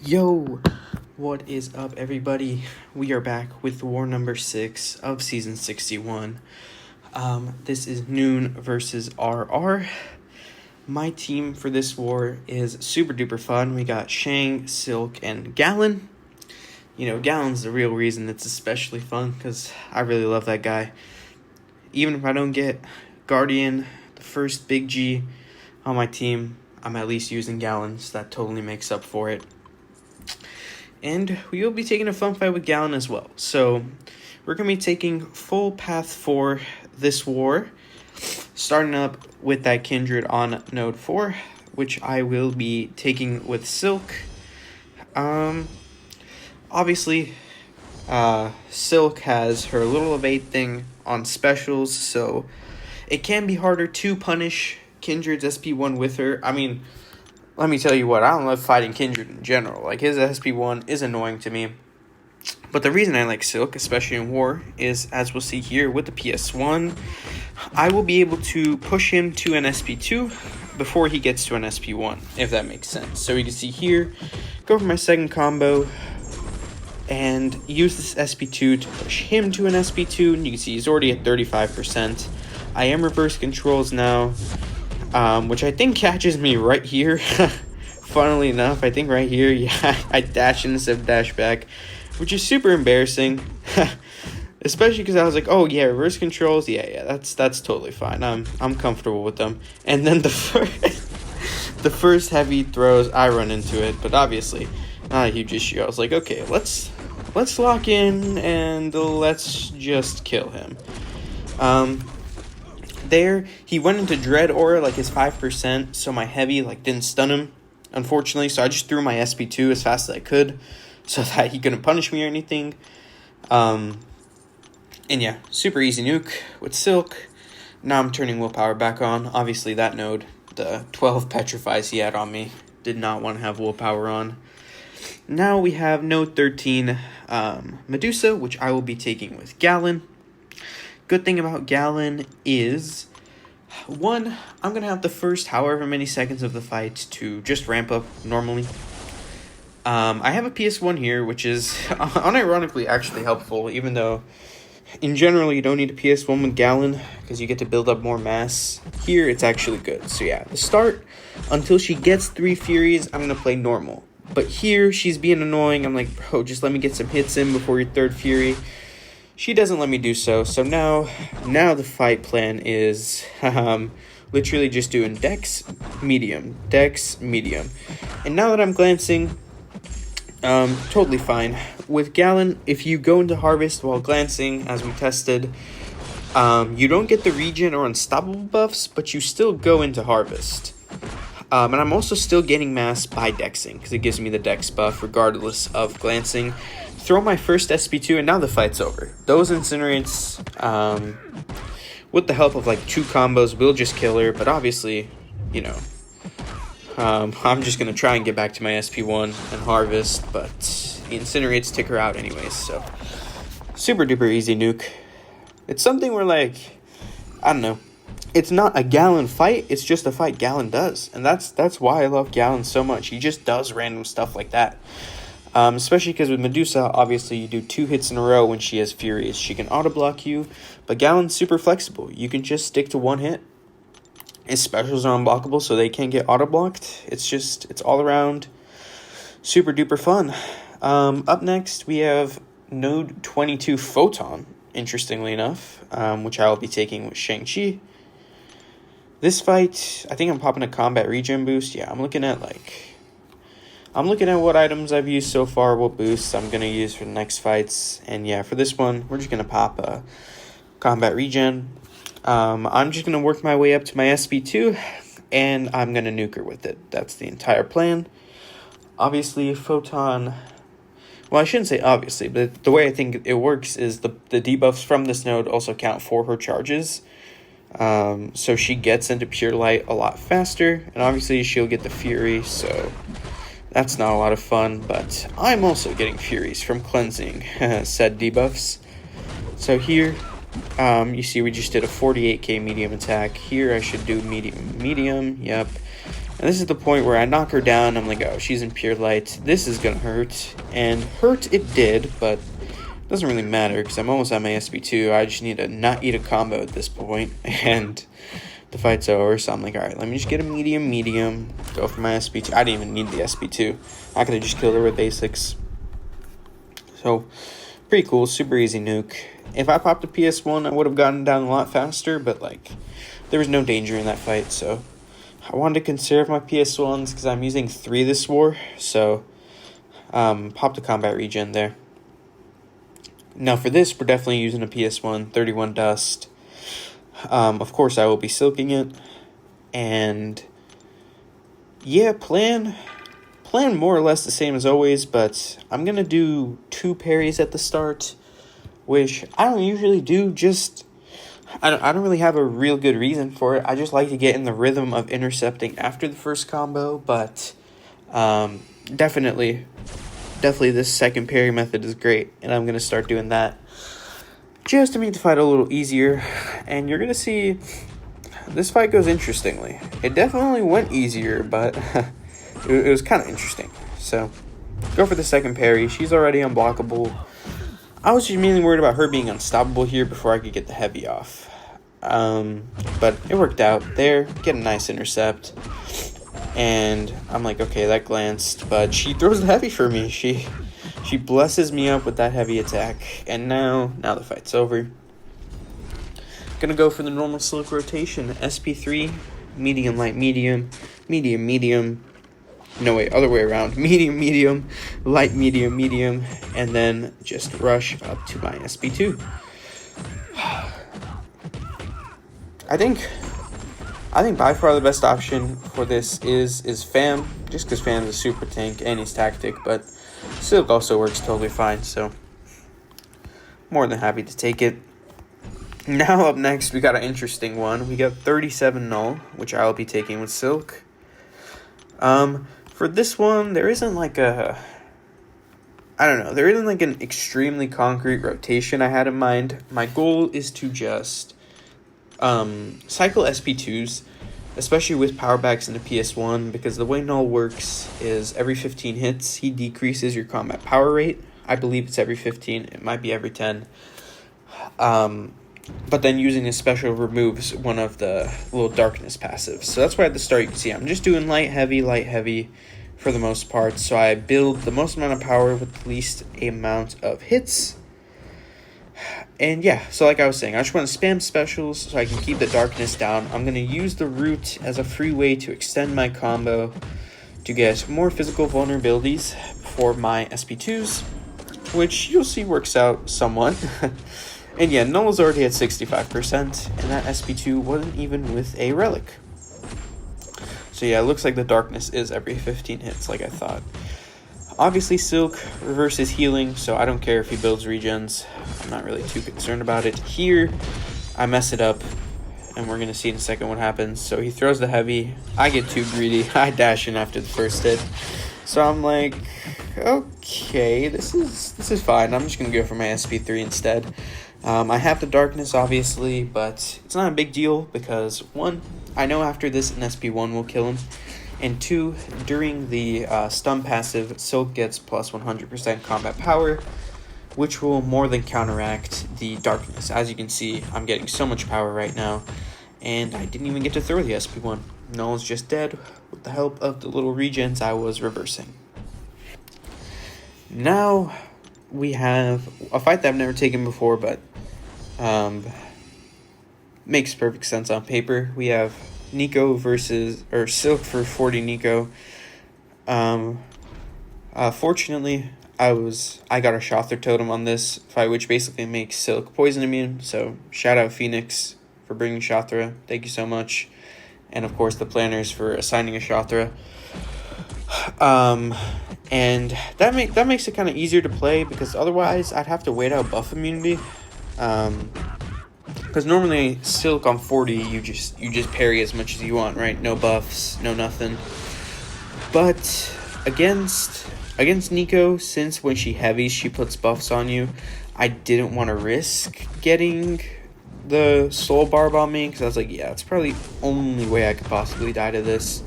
Yo, what is up, everybody? We are back with war number 6 of season 61. This is NewN versus RR. My team for this war is super duper fun. We got Shang, Silk, and Gallon. You know, Gallon's the real reason it's especially fun because I really love that guy. Even if I don't get Guardian, the first big G on my team, I'm at least using Gallon, so that totally makes up for it. And we will be taking a fun fight with Gallon as well. So we're going to be taking full path for this war, starting up with that Kindred on node 4, which I will be taking with Silk. Obviously, Silk has her little evade thing on specials, so it can be harder to punish Kindred's SP1 with her. I mean, let me tell you what, I don't love fighting Kindred in general. Like, his SP1 is annoying to me. But the reason I like Silk, especially in war, is, as we'll see here with the PS1, I will be able to push him to an SP2 before he gets to an SP1, if that makes sense. So you can see here, go for my second combo, and use this SP2 to push him to an SP2, and you can see he's already at 35%. I am reverse controls now, which I think catches me right here. Funnily enough, I think right here, yeah, I dash instead of dash back, which is super embarrassing. Especially because I was like, oh yeah, reverse controls, yeah, that's totally fine. I'm comfortable with them. And then the first heavy throws, I run into it, but obviously not a huge issue. I was like, okay, let's lock in and let's just kill him. There, he went into Dread Aura, like his 5%, so my heavy, like, didn't stun him, unfortunately, so I just threw my SP2 as fast as I could, so that he couldn't punish me or anything. And yeah, super easy nuke with Silk. Now I'm turning willpower back on. Obviously, that node, the 12 petrifies he had on me, did not want to have willpower on. Now we have node 13, Medusa, which I will be taking with Gallon. Good thing about Gallon is, one, I'm going to have the first however many seconds of the fight to just ramp up normally. I have a PS1 here, which is unironically actually helpful, even though in general you don't need a PS1 with Gallon because you get to build up more mass. Here it's actually good. So yeah, the start, until she gets 3 Furies, I'm going to play normal. But here she's being annoying. I'm like, bro, just let me get some hits in before your 3rd Fury. She doesn't let me do so, so now the fight plan is literally just doing Dex, Medium. And now that I'm glancing, totally fine. With Gallon, if you go into Harvest while glancing, as we tested, you don't get the regen or unstoppable buffs, but you still go into Harvest. And I'm also still getting mass by Dexing, because it gives me the Dex buff regardless of glancing. Throw my first SP2, and now the fight's over. Those incinerates, with the help of like 2 combos, will just kill her. But obviously, you know, I'm just going to try and get back to my SP1 and Harvest. But the incinerates take her out anyways. So, super duper easy nuke. It's something where, like, I don't know. It's not a Gallon fight. It's just a fight Gallon does. And that's why I love Gallon so much. He just does random stuff like that. Especially because with Medusa, obviously you do 2 hits in a row when she has Furies. She can auto-block you, but Gallon's super flexible. You can just stick to 1 hit. His specials are unblockable, so they can't get auto-blocked. It's all around super duper fun. Up next, we have node 22 Photon, interestingly enough, which I will be taking with Shang-Chi. This fight, I think I'm popping a combat regen boost. Yeah, I'm looking at what items I've used so far, what boosts I'm going to use for the next fights. And yeah, for this one, we're just going to pop a combat regen. I'm just going to work my way up to my SP2, and I'm going to nuke her with it. That's the entire plan. Obviously, Photon... Well, I shouldn't say obviously, but the way I think it works is the debuffs from this node also count for her charges. So she gets into Pure Light a lot faster, and obviously she'll get the Fury, so... That's not a lot of fun, but I'm also getting Furies from cleansing said debuffs. So here, you see we just did a 48k medium attack. Here I should do medium, yep. And this is the point where I knock her down. I'm like, oh, she's in pure light. This is going to hurt. And hurt it did, but it doesn't really matter because I'm almost at my SB2. I just need to not eat a combo at this point, and the fight's over. So I'm like, all right, let me just get a medium, go for my SB2. I didn't even need the SB2. I could have just killed her with basics. So, pretty cool, super easy nuke. If I popped a PS1, I would have gotten down a lot faster, but, like, there was no danger in that fight, so I wanted to conserve my PS1s because I'm using 3 this war, so popped a combat regen there. Now for this, we're definitely using a PS1, 31 dust. Of course, I will be silking it, and yeah, plan more or less the same as always, but I'm going to do 2 parries at the start, which I don't usually do, I don't really have a real good reason for it. I just like to get in the rhythm of intercepting after the first combo, but definitely this second parry method is great, and I'm going to start doing that just to make the fight a little easier, and you're going to see this fight goes interestingly. It definitely went easier, but it was kind of interesting. So, go for the second parry. She's already unblockable. I was just mainly worried about her being unstoppable here before I could get the heavy off. But it worked out there. Get a nice intercept. And I'm like, okay, that glanced. But she throws the heavy for me. She blesses me up with that heavy attack. And now the fight's over. Gonna go for the normal Silk rotation. SP3, medium, light, medium, medium, medium. No, wait, other way around. Medium, medium, light, medium, medium, and then just rush up to my SB2. I think by far the best option for this is Fam, just because Fam is a super tank and he's tactic, but Silk also works totally fine, so more than happy to take it. Now up next, we got an interesting one. We got 37 Null, which I'll be taking with Silk. For this one, there isn't like an extremely concrete rotation I had in mind. My goal is to just cycle SP2s, especially with power backs into PS1, because the way Null works is every 15 hits, he decreases your combat power rate. I believe it's every 15, it might be every 10. But then using his special removes one of the little darkness passives. So that's why at the start you can see I'm just doing light, heavy for the most part. So I build the most amount of power with the least amount of hits. And yeah, so like I was saying, I just want to spam specials so I can keep the darkness down. I'm going to use the root as a free way to extend my combo to get more physical vulnerabilities for my SP2s, which you'll see works out somewhat. And yeah, Null is already at 65%, and that SP2 wasn't even with a relic. So yeah, it looks like the darkness is every 15 hits, like I thought. Obviously, Silk reverses healing, so I don't care if he builds regens. I'm not really too concerned about it. Here, I mess it up, and we're going to see in a second what happens. So he throws the heavy. I get too greedy. I dash in after the first hit. So I'm like, okay, this is fine. I'm just going to go for my SP3 instead. I have the darkness, obviously, but it's not a big deal because, 1, I know after this an SP1 will kill him, and 2, during the stun passive, Silk gets plus 100% combat power, which will more than counteract the darkness. As you can see, I'm getting so much power right now, and I didn't even get to throw the SP1. Null's just dead with the help of the little regens I was reversing. Now we have a fight that I've never taken before, but makes perfect sense on paper. We have Nico or Silk for 40 Nico. Fortunately, I got a Shothra totem on this fight, which basically makes Silk poison immune. So shout out Phoenix for bringing Shothra. Thank you so much, and of course the planners for assigning a Shothra. And that makes it kind of easier to play because otherwise I'd have to wait out buff immunity. Because normally Silk on 40 you just parry as much as you want, right? No buffs, no nothing. But against Nico, since when she heavies she puts buffs on you, I didn't want to risk getting the soul barb on me because I was like, yeah, it's probably the only way I could possibly die to this.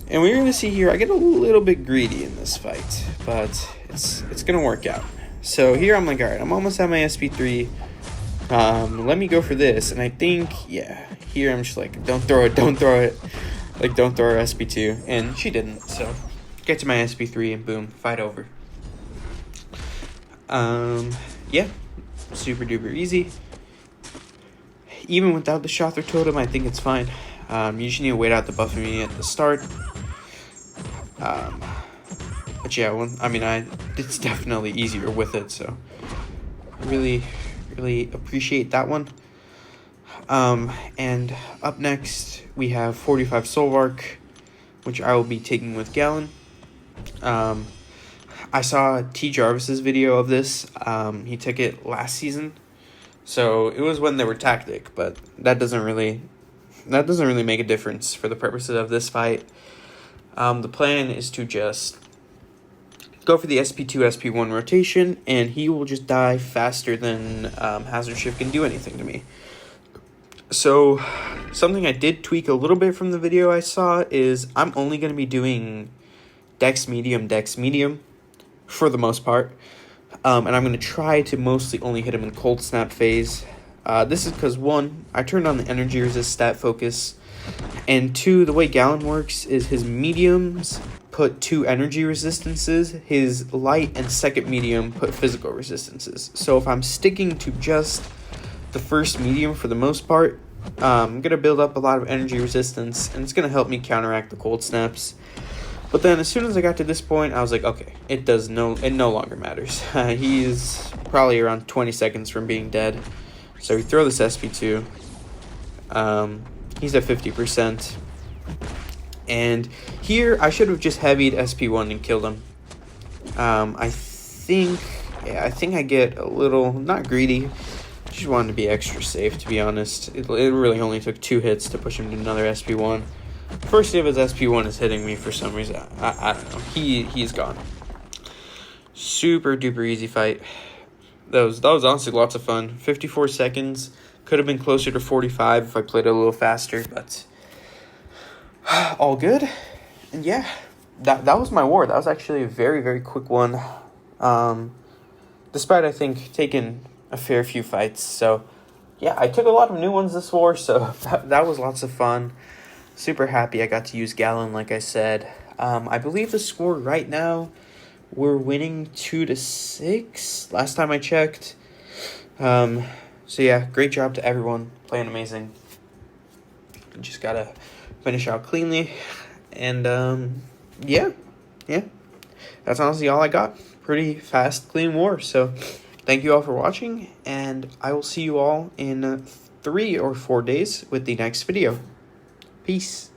And we're going to see here, I get a little bit greedy in this fight, but it's going to work out. So here I'm like, all right, I'm almost at my SP3. Let me go for this. And I think, yeah, here I'm just like, don't throw it. Like, don't throw her SP2. And she didn't, so get to my SP3 and boom, fight over. Yeah, super duper easy. Even without the Shothra Totem, I think it's fine. You just need to wait out the buff me at the start. But yeah, it's definitely easier with it, so really appreciate that one. And up next, we have 45 Soularch, which I will be taking with Gallon. I saw T. Jarvis's video of this. He took it last season, so it was when they were tactic, but that doesn't really make a difference for the purposes of this fight. The plan is to just go for the SP2, SP1 rotation, and he will just die faster than Hazard Shift can do anything to me. So, something I did tweak a little bit from the video I saw is I'm only going to be doing Dex Medium for the most part. And I'm going to try to mostly only hit him in Cold Snap phase. This is because, 1, I turned on the Energy Resist stat focus, and 2, the way Gallon works is his mediums put 2 energy resistances, his light and second medium put physical resistances. So if I'm sticking to just the first medium for the most part, I'm going to build up a lot of energy resistance, and it's going to help me counteract the cold snaps. But then as soon as I got to this point, I was like, okay, it no longer matters. He's probably around 20 seconds from being dead. So we throw this SP2. He's at 50%. And here, I should have just heavied SP1 and killed him. I think I get a little, not greedy, just wanted to be extra safe, to be honest. It really only took 2 hits to push him to another SP1. First hit of his SP1 is hitting me for some reason. I don't know. He's gone. Super duper easy fight. That was honestly lots of fun. 54 seconds. Could have been closer to 45 if I played a little faster, but all good. And yeah, that was my war. That was actually a very, very quick one. Despite, I think, taking a fair few fights. So yeah, I took a lot of new ones this war, so that was lots of fun. Super happy I got to use Gallon, like I said. I believe the score right now, we're winning 2-6 last time I checked. So yeah, great job to everyone, playing amazing. Just gotta finish out cleanly, and yeah, that's honestly all I got. Pretty fast, clean war. So thank you all for watching, and I will see you all in 3 or 4 days with the next video. Peace.